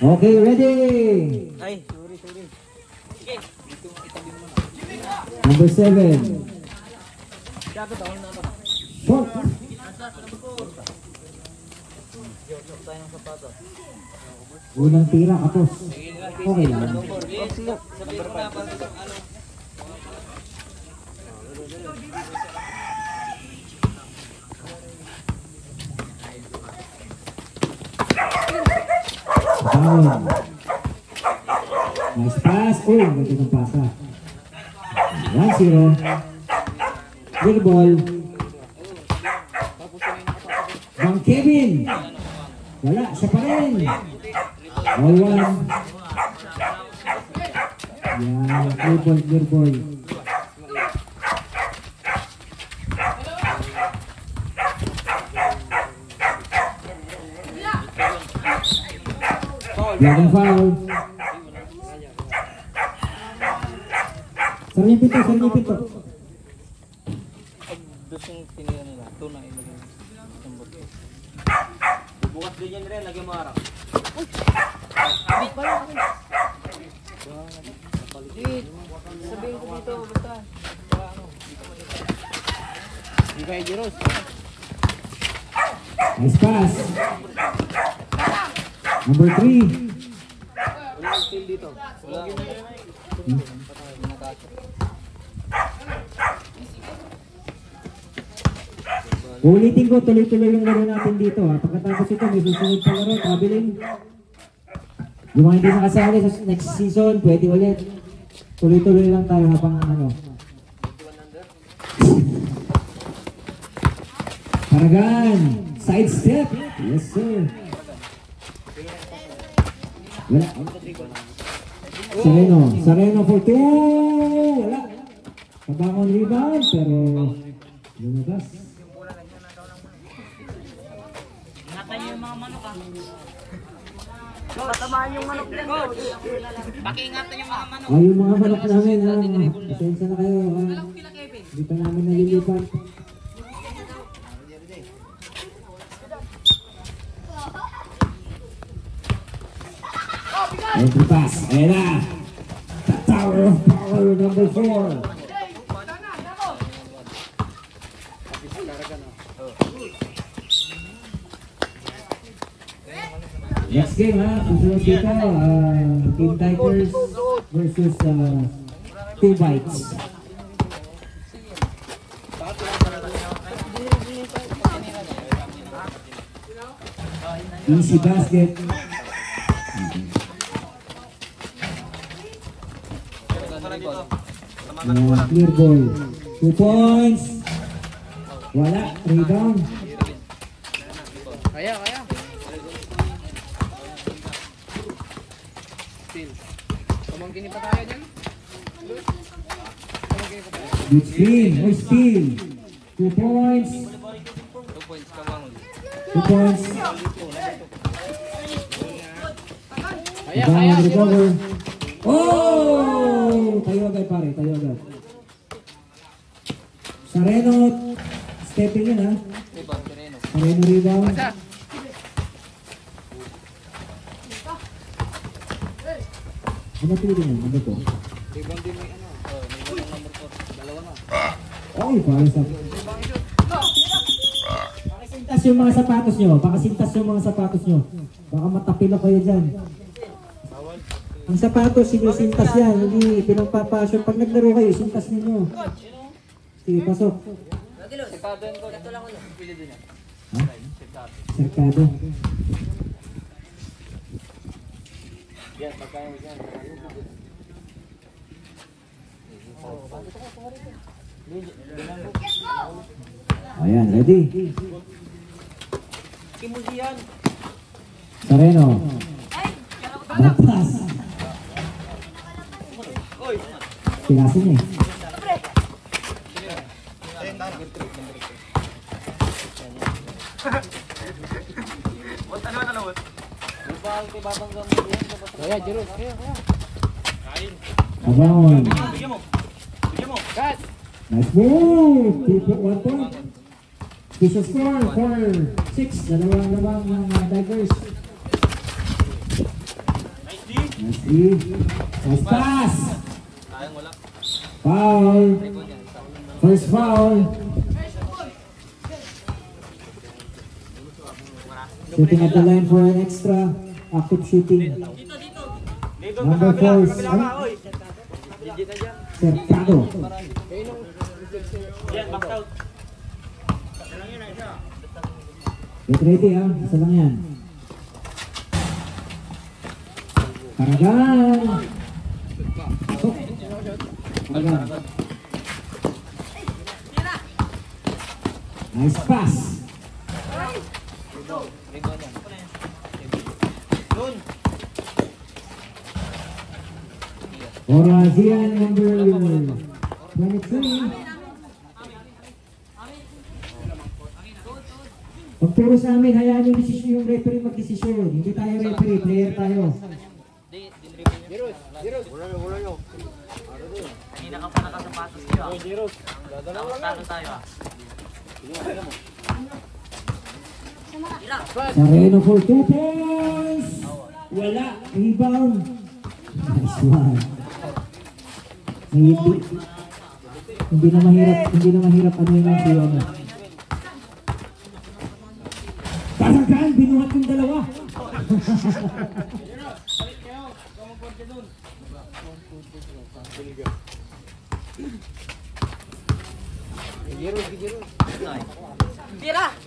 Okay, ready. Number 7. Short. Unang tira, kapos. Okay lang. Down. Nice pass. Oh, ganda ng pasa. 1-0. Good ball. Bang Kevin. Wala, siya pa rin. All one. Yan, clear ball. Yan foul. Sarili pinto. Dosing tinira nila, ito na ilagay. Bukas din yan rin, lagyan mo harap. Abit pa lang akin. Sabihin ko dito, basta. Para ano, hindi ka magiging. Hindi kayo Jeros. Nice pass. Number 3. Wala yung field dito. Wala. Ulitin ko, tuloy-tuloy yung laro natin dito ha. Pagkatapos ito, may susunod pa laro, traveling. Yung mga hindi nakasali sa next season, pwede ulit. Tuloy-tuloy lang tayo habang ano. Paragan! Side step! Yes sir! Wala. Sareno for 2! Wala. Kabangon rebound, pero lumagas. Ingatan niyo yung mga manok ah. Matamaan yung manok din. Pakiingatan yung mga manok. Yung mga manok namin ha. Pasensya na kayo ha. Hindi pa namin nalilipan. Entry pass. Ayan na. The Tower of Power number 4. Next game ha, susunod dito, Team Tigers versus 2 Bites. Easy basket. Clear ball. 2 points. Wala, rebound. Kaya. Pamangkin pa tayo dyan. Good screen. Or steal. 2 points. 2 points kamangon. 2 points. Kaya. Recover. Oh! Tayo agad pare. Sareno. Stepping in ha. Sareno rebound. Ano pili niyo? Ano to? Rebound din may ano. May number 4. Dalawa na. Ay, pare sa... Pakisintas yung mga sapatos nyo. Baka matapilo kayo dyan. Ang sapatos, sinisintas yan. Hindi pinagpapasyon. Pag naglaro kayo, sintas ninyo. Sige, pasok. Sekado ko. Ito lang ko. Pili din yan. Serkado. Yan, pagkain mo dyan. Ayan, ready. Kimusiyan. Sareno. Batas. Pinasin niya eh. Tira, Jeros. Kaya. Abang. Bigyan mo. Bigyan mo. Cut. Nice move! 1 point. Official score, 4-6. Dalawang ng Tigers. Nice D. Nice D. Nice pass! Sayang wala. Foul. First foul. Shooting at the line for an extra. Active shooting. Number 4. Legit na dyan. Sertado. Yan, back out. Get ready ha. Isa lang yan. Karagan. Pasok. Karagan. Nice pass. Yun. For Zian number 23. Pagturo sa amin, hayaan yung desisyon, yung referee mag-desisyon. Hindi tayo referee, player tayo. Jeros. Hindi na ka pa nakasapatos niyo. Jeros. Talo tayo ah. Sareno for 2 points. Wala. Rebound. Nice one. Hindi na mahirap ano yun ang siya mo. Karagan, binuhat yung dalawa. Tira!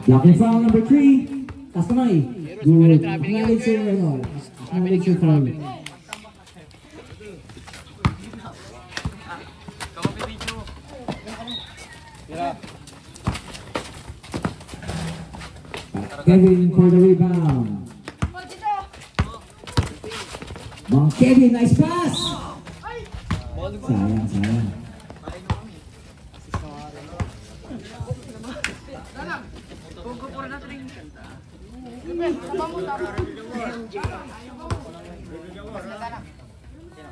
Blocking foul number 3. Kastamay. Good. Acknowledge your foul. Acknowledge your foul. Kevin for the rebound. Mang Kevin, nice pass. Sayang.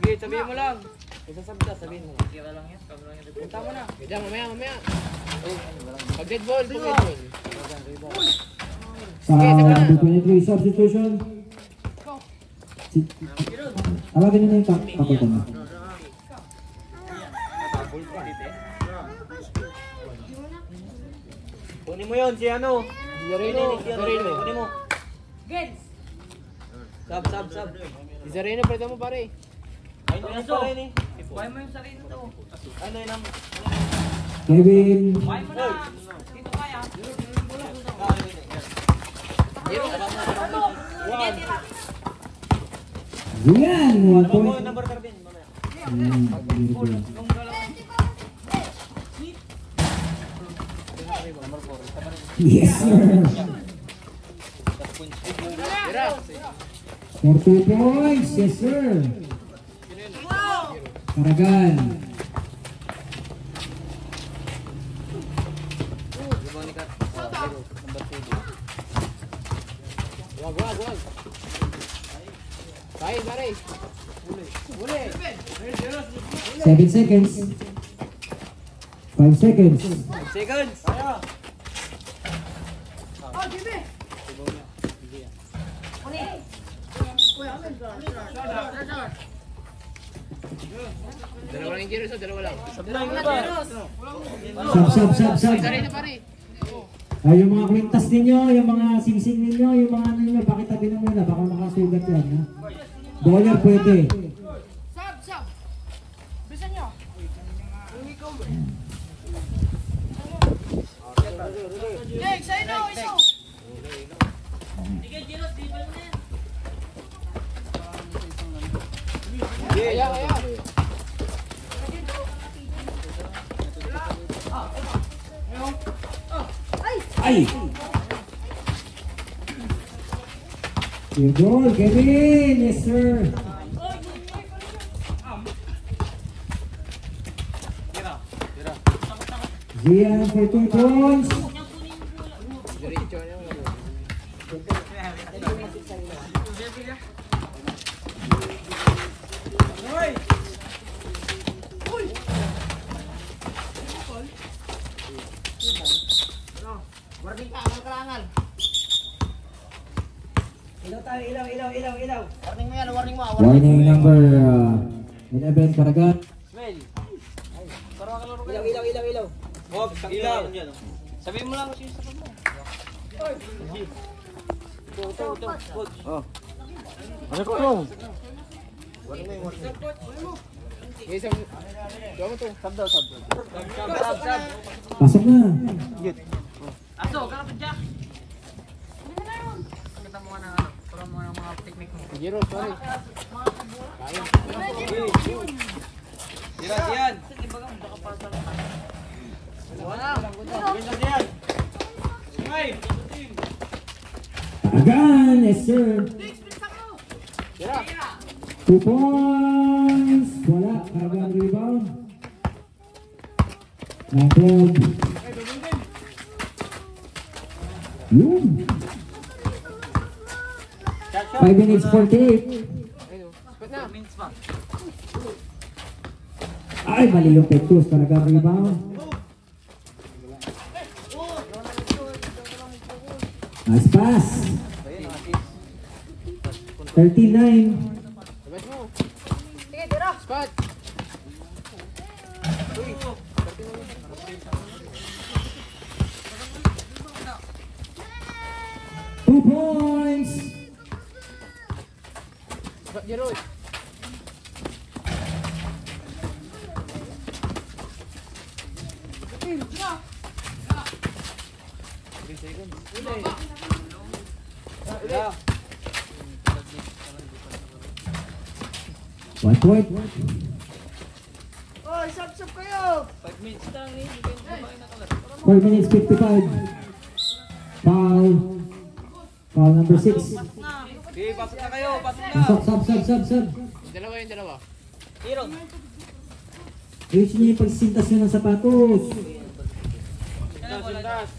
Sige, sabihin mo lang. Sabihin mo. Punta mo na. Kaya mamaya. Pag dead ball, dead ball. Sa 23 substitution. Tawagin nyo na yung pakutan mo. Kunin mo yun, si ano? Zareno. Kunin mo. Sab. Si Zareno, pwede mo pare. Ay, hindi na pa rin eh. Buhay mo yung sarili to. Ano yun ang... Kevin. Buhay mo na. Dito kaya. Zian, 1 point. Number 13. Mamaya. Beautiful. Yes, sir. For 2 points. Yes, sir. Karagan. Wag. Pare. 7 seconds. 5 seconds. Seconds. Dalawa lang yung Jeros, dalawa lang. Sablay mo ba? Sab. Zareno pare. Ay, yung mga kwintas ninyo, yung mga singsing ninyo, yung mga ano ninyo, pakitabi na muna, baka makasugat yan. Ha? Dollar pwede. Sab! Bisa nyo! Jake, sa'yo na! Isaw! Kaya. Ay! Good goal, Kevin! Yes, sir! Zian for 2 points. Diretso niya. Warning mo yan, warning mo. Warning number 11, Karagat. Smell. Parang kalaro kayo. Ilaw. Oh, ilaw. Sabihin mo lang kung sino sa mo. Ito. Oh. Ano ko? Warning mo, warning mo. Isang, gawa mo to. Sab daw. Pasok na. Aso, kalapit Jack. Kita mo na para mo ng mga technique mo. Jiro, sorry. Diyan. Again, yes sir. 2 points. Wala. Karagat rebound. 9-12. Yun. 5 minutes 48. Ay, mali yung Pectus. Karagat rebound. Nice pass. 39. Labas mo. Spot. Two points. Spot, Jiro. One point. Oy, sab-sab kayo! 5 minutes lang ni. 4 minutes 55. Foul. Foul number 6. Okay, pasok na kayo. Pasok na. Sub. Dalawa yung dalawa. Hero. Ayusin niyo yung pagsintas niyo ng sapatos. Sintas.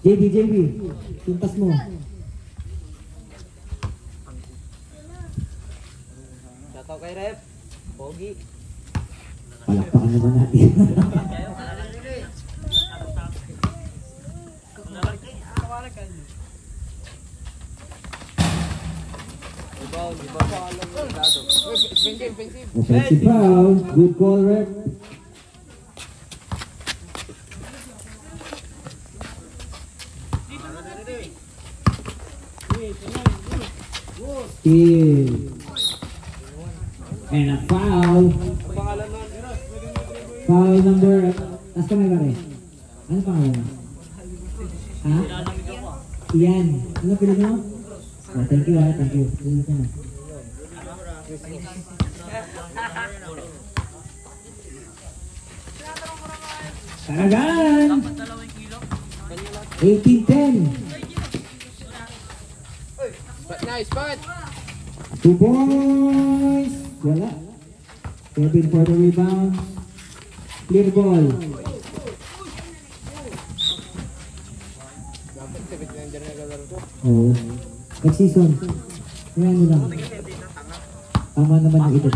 JB. Sintas mo. Shoutout kay Rep. Pogi. Palakpakan naman natin. Offensive foul. Good call, ref. Steal. And a foul. Foul number... Taas ka may pare. Ano pangalan mo? Ha? Iyan. Ano pili mo? Oh, thank you ha. Thank you. Pili ka na. Karagan! 18-10. Spot na, spot. 2 points. Wala. Kevin for the rebound. Clear ball. Dapat sabit na yung naglalaro to. Oo. Next season. Kaya ano lang. Tama naman yung ito.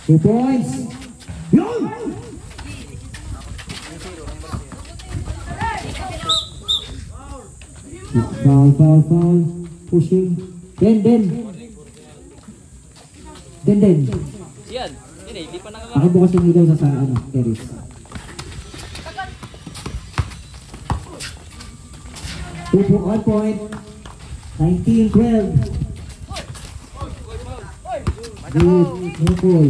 2 points. Yun! Foul. Pushing. Den. Yan. Hindi, hindi pa nakaka... Nakabukas yung ilaw sa terrace. One point. 19-12. Good. No goal.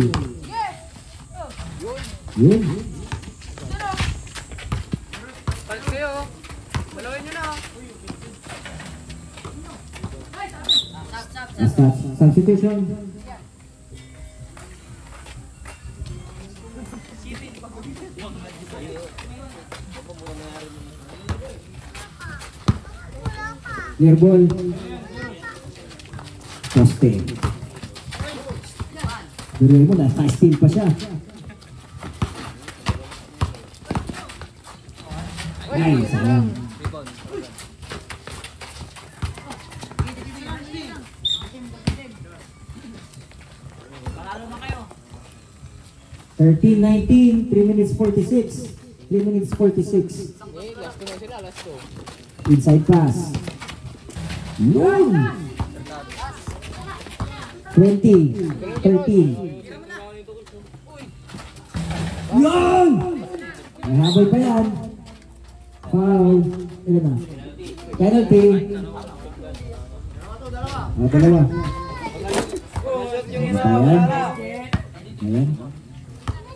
Yun. Palit kayo. Balawin nyo na. Substitution. Clear ball. Poste. Duruin mo, naka-steal pa siya. Ay, sayang. Panalo na kayo. 13-19, 3 minutes 46. 3 minutes 46. Eh, last 2 na sila, last 2. Inside pass. Yun! 20, 13. Yun! May habol pa yan. Foul. Ilan na? Penalty. Dalawa. Ayan. Ayan.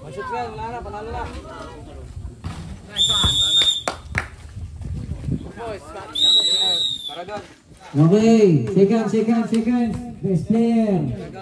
Masuk ka, wala na, panalo na. Boys, Paragon. Okay. Second. Best player.